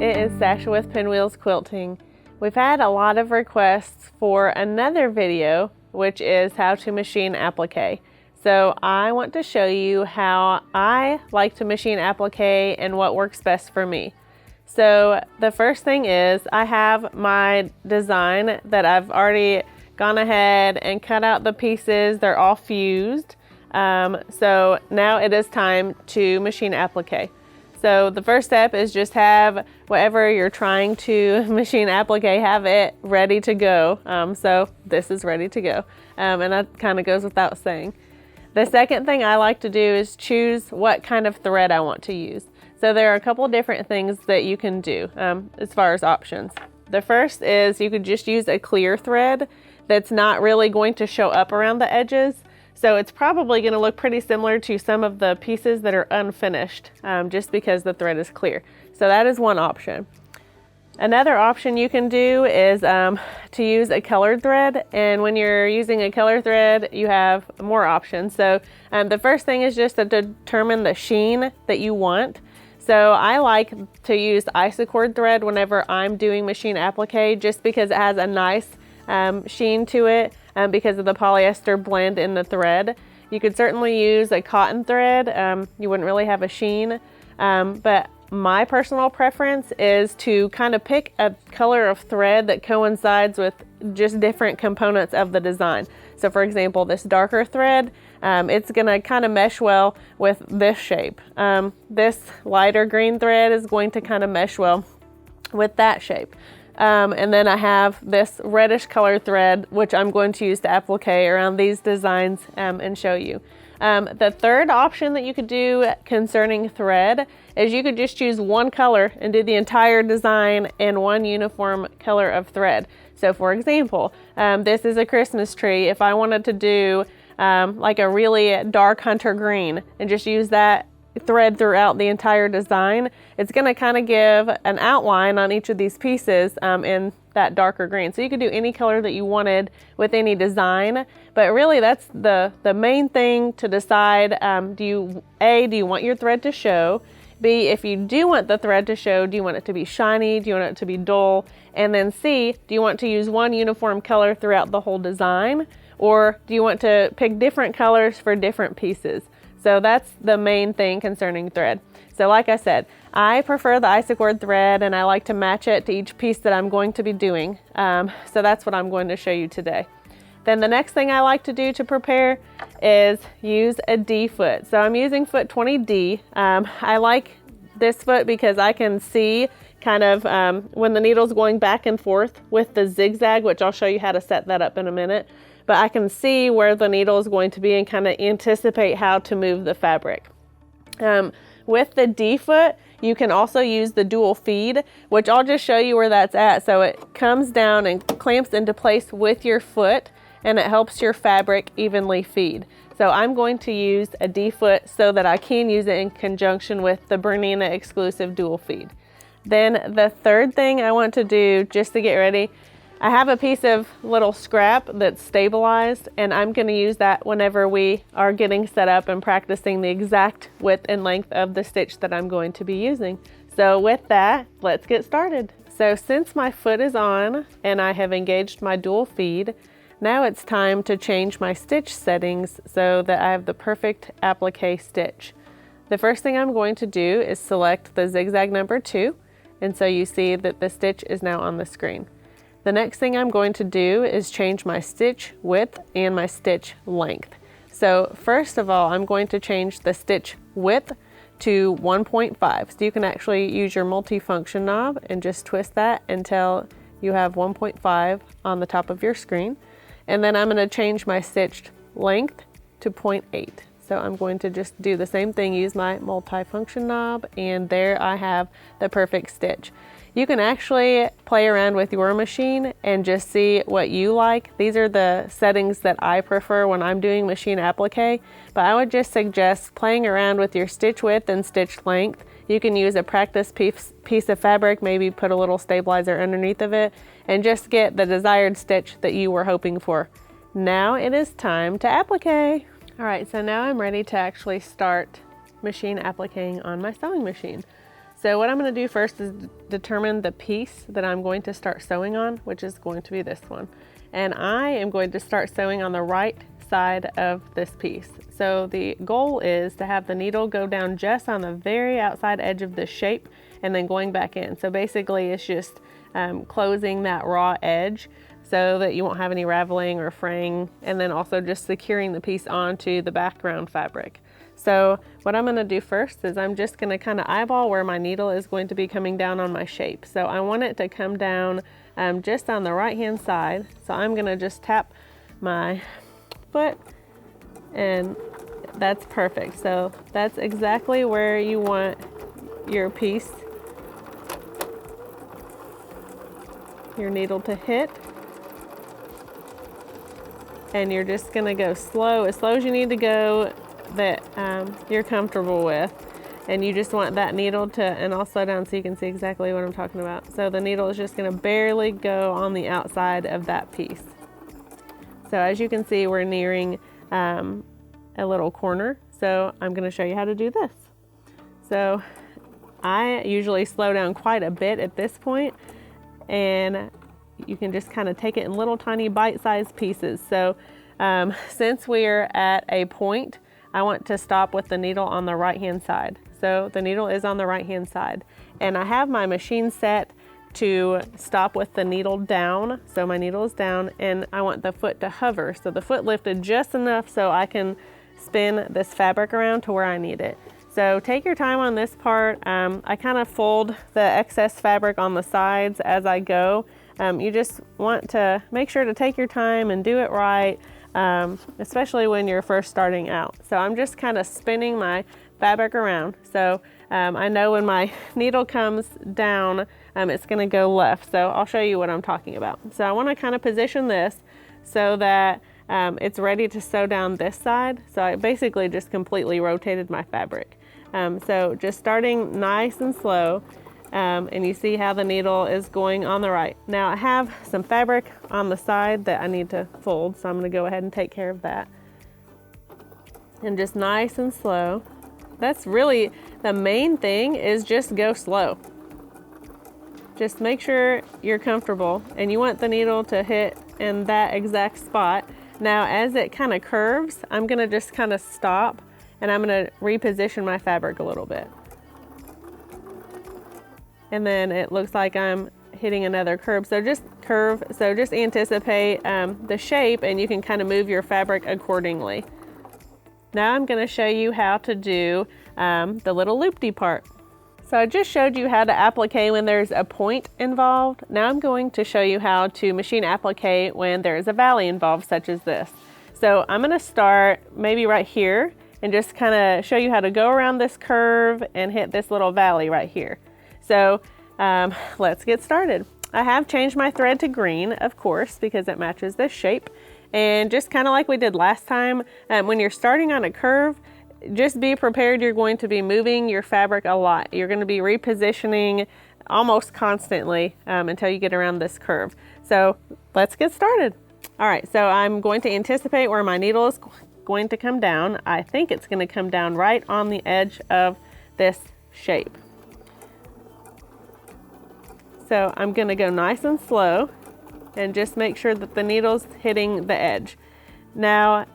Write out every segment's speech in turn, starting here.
it is Sasha with Pinwheels Quilting. We've had a lot of requests for another video, which is how to machine applique. So I want to show you how I like to machine applique and what works best for me. So the first thing is I have my design that I've already gone ahead and cut out the pieces. They're all fused. So now it is time to machine applique. So the first step is just have whatever you're trying to machine applique, have it ready to go. So this is ready to go. And that kind of goes without saying. The second thing I like to do is choose what kind of thread I want to use. So there are a couple different things that you can do as far as options. The first is you could just use a clear thread that's not really going to show up around the edges. So it's probably going to look pretty similar to some of the pieces that are unfinished, just because the thread is clear. So that is one option. Another option you can do is to use a colored thread. And when you're using a colored thread, you have more options. So the first thing is just to determine the sheen that you want. So I like to use isocord thread whenever I'm doing machine applique, just because it has a nice sheen to it. Because of the polyester blend in the thread. You could certainly use a cotton thread. You wouldn't really have a sheen, but my personal preference is to kind of pick a color of thread that coincides with just different components of the design. So for example, this darker thread, it's gonna kind of mesh well with this shape. This lighter green thread is going to kind of mesh well with that shape. And then I have this reddish color thread, which I'm going to use to applique around these designs and show you. The third option that you could do concerning thread is you could just choose one color and do the entire design in one uniform color of thread. So for example, this is a Christmas tree. If I wanted to do like a really dark hunter green and just use that thread throughout the entire design, it's going to kind of give an outline on each of these pieces in that darker green. So you could do any color that you wanted with any design, but really that's the main thing to decide. Do you want your thread to show? B, if you do want the thread to show, do you want it to be shiny? Do you want it to be dull? And then C, do you want to use one uniform color throughout the whole design? Or do you want to pick different colors for different pieces? So that's the main thing concerning thread. So like I said, I prefer the isocord thread and I like to match it to each piece that I'm going to be doing. So that's what I'm going to show you today. Then the next thing I like to do to prepare is use a D foot. So I'm using foot 20D. I like this foot because I can see kind of when the needle's going back and forth with the zigzag, which I'll show you how to set that up in a minute. But I can see where the needle is going to be and kind of anticipate how to move the fabric. With the D foot, you can also use the dual feed, which I'll just show you where that's at. So it comes down and clamps into place with your foot and it helps your fabric evenly feed. So I'm going to use a D foot so that I can use it in conjunction with the Bernina exclusive dual feed. Then the third thing I want to do just to get ready, I have a piece of little scrap that's stabilized and I'm going to use that whenever we are getting set up and practicing the exact width and length of the stitch that I'm going to be using. So with that, let's get started. So since my foot is on and I have engaged my dual feed, now it's time to change my stitch settings so that I have the perfect applique stitch. The first thing I'm going to do is select the zigzag number 2, and so you see that the stitch is now on the screen. The next thing I'm going to do is change my stitch width and my stitch length. So first of all, I'm going to change the stitch width to 1.5. So you can actually use your multifunction knob and just twist that until you have 1.5 on the top of your screen. And then I'm going to change my stitch length to 0.8. So I'm going to just do the same thing, use my multifunction knob, and there I have the perfect stitch. You can actually play around with your machine and just see what you like. These are the settings that I prefer when I'm doing machine applique, but I would just suggest playing around with your stitch width and stitch length. You can use a practice piece of fabric, maybe put a little stabilizer underneath of it, and just get the desired stitch that you were hoping for. Now it is time to applique. All right, so now I'm ready to actually start machine appliquing on my sewing machine. So what I'm going to do first is determine the piece that I'm going to start sewing on, which is going to be this one. And I am going to start sewing on the right side of this piece. So the goal is to have the needle go down just on the very outside edge of this shape and then going back in. So basically it's just closing that raw edge so that you won't have any raveling or fraying, and then also just securing the piece onto the background fabric. So what I'm going to do first is I'm just going to kind of eyeball where my needle is going to be coming down on my shape. So I want it to come down just on the right hand side. So I'm going to just tap my foot, and that's perfect. So that's exactly where you want your piece, your needle to hit. And you're just going to go slow as you need to go, that you're comfortable with. And you just want that needle to, and I'll slow down so you can see exactly what I'm talking about. So the needle is just going to barely go on the outside of that piece. So as you can see, we're nearing a little corner. So I'm going to show you how to do this. So I usually slow down quite a bit at this point, and you can just kind of take it in little tiny bite-sized pieces. So since we're at a point, I want to stop with the needle on the right-hand side. So the needle is on the right-hand side, and I have my machine set to stop with the needle down. So my needle is down, and I want the foot to hover. So the foot lifted just enough so I can spin this fabric around to where I need it. So take your time on this part. I kind of fold the excess fabric on the sides as I go. You just want to make sure to take your time and do it right, especially when you're first starting out. So I'm just kind of spinning my fabric around. So I know when my needle comes down, it's going to go left. So I'll show you what I'm talking about. So I want to kind of position this so that it's ready to sew down this side. So I basically just completely rotated my fabric. So just starting nice and slow. And you see how the needle is going on the right. Now I have some fabric on the side that I need to fold, so I'm going to go ahead and take care of that. And just nice and slow. That's really the main thing, is just go slow. Just make sure you're comfortable, and you want the needle to hit in that exact spot. Now as it kind of curves, I'm going to just kind of stop, and I'm going to reposition my fabric a little bit. And then it looks like I'm hitting another curve. So just anticipate the shape, and you can kind of move your fabric accordingly. Now I'm going to show you how to do the little loopty part. So I just showed you how to applique when there's a point involved. Now I'm going to show you how to machine applique when there's a valley involved, such as this. So I'm going to start maybe right here and just kind of show you how to go around this curve and hit this little valley right here. So let's get started. I have changed my thread to green, of course, because it matches this shape. And just kind of like we did last time, when you're starting on a curve, just be prepared. You're going to be moving your fabric a lot. You're going to be repositioning almost constantly until you get around this curve. So let's get started. All right, so I'm going to anticipate where my needle is going to come down. I think it's going to come down right on the edge of this shape. So I'm going to go nice and slow and just make sure that the needle's hitting the edge. Now,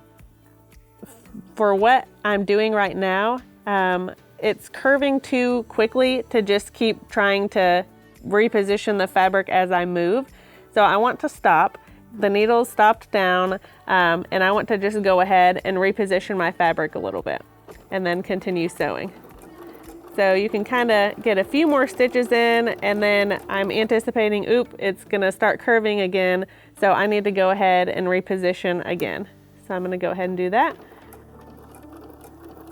for what I'm doing right now, it's curving too quickly to just keep trying to reposition the fabric as I move. So I want to stop. The needle's stopped down, and I want to just go ahead and reposition my fabric a little bit and then continue sewing. So you can kind of get a few more stitches in, and then I'm anticipating, it's gonna start curving again. So I need to go ahead and reposition again. So I'm gonna go ahead and do that.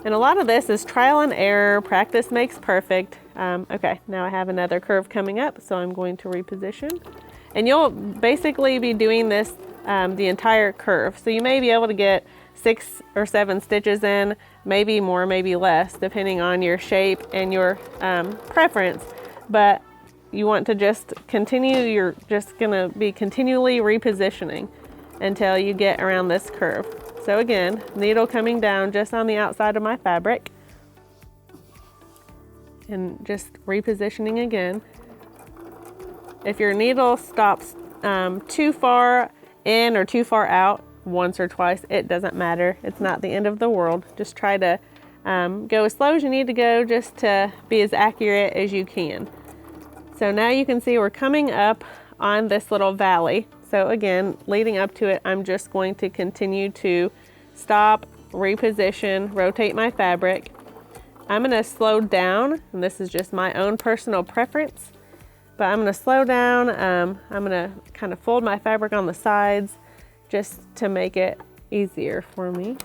And a lot of this is trial and error, practice makes perfect. Okay, now I have another curve coming up, so I'm going to reposition. And you'll basically be doing this the entire curve. So you may be able to get 6 or 7 stitches in, maybe more, maybe less, depending on your shape and your preference. But you want to just continue, you're just gonna be continually repositioning until you get around this curve. So again, needle coming down just on the outside of my fabric. and just repositioning again. If your needle stops too far in or too far out once or twice, it doesn't matter. It's not the end of the world. Just try to go as slow as you need to go, just to be as accurate as you can. So now you can see we're coming up on this little valley. So again, leading up to it, I'm just going to continue to stop, reposition, rotate my fabric. I'm gonna slow down, and this is just my own personal preference, but I'm gonna slow down. I'm gonna kind of fold my fabric on the sides just to make it easier for me.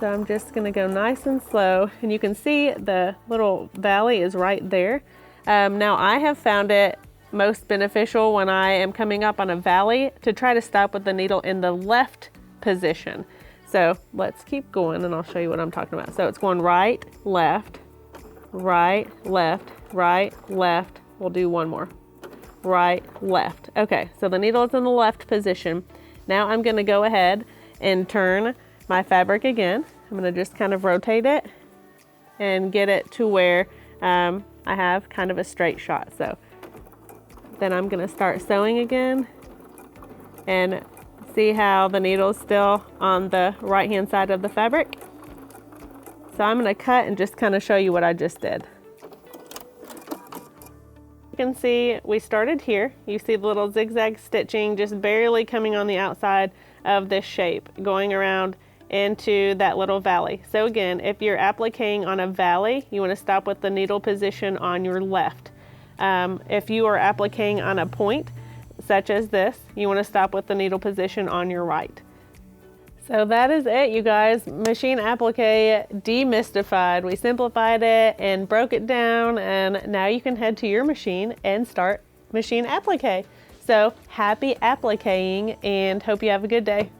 So I'm just gonna go nice and slow, and you can see the little valley is right there. Now I have found it most beneficial when I am coming up on a valley to try to stop with the needle in the left position. So let's keep going and I'll show you what I'm talking about. So it's going right, left, right, left, right, left. We'll do one more. Right, left. Okay, so the needle is in the left position. Now I'm gonna go ahead and turn my fabric again. I'm gonna just kind of rotate it and get it to where I have kind of a straight shot. So then I'm gonna start sewing again, and see how the needle is still on the right hand side of the fabric. So I'm gonna cut and just kind of show you what I just did. You can see we started here. You see the little zigzag stitching just barely coming on the outside of this shape, going around into that little valley. So again, if you're appliquing on a valley, you want to stop with the needle position on your left. If you are appliquing on a point, such as this, you want to stop with the needle position on your right. So that is it, you guys. Machine applique demystified. We simplified it and broke it down, and now you can head to your machine and start machine applique. So happy appliquing, and hope you have a good day.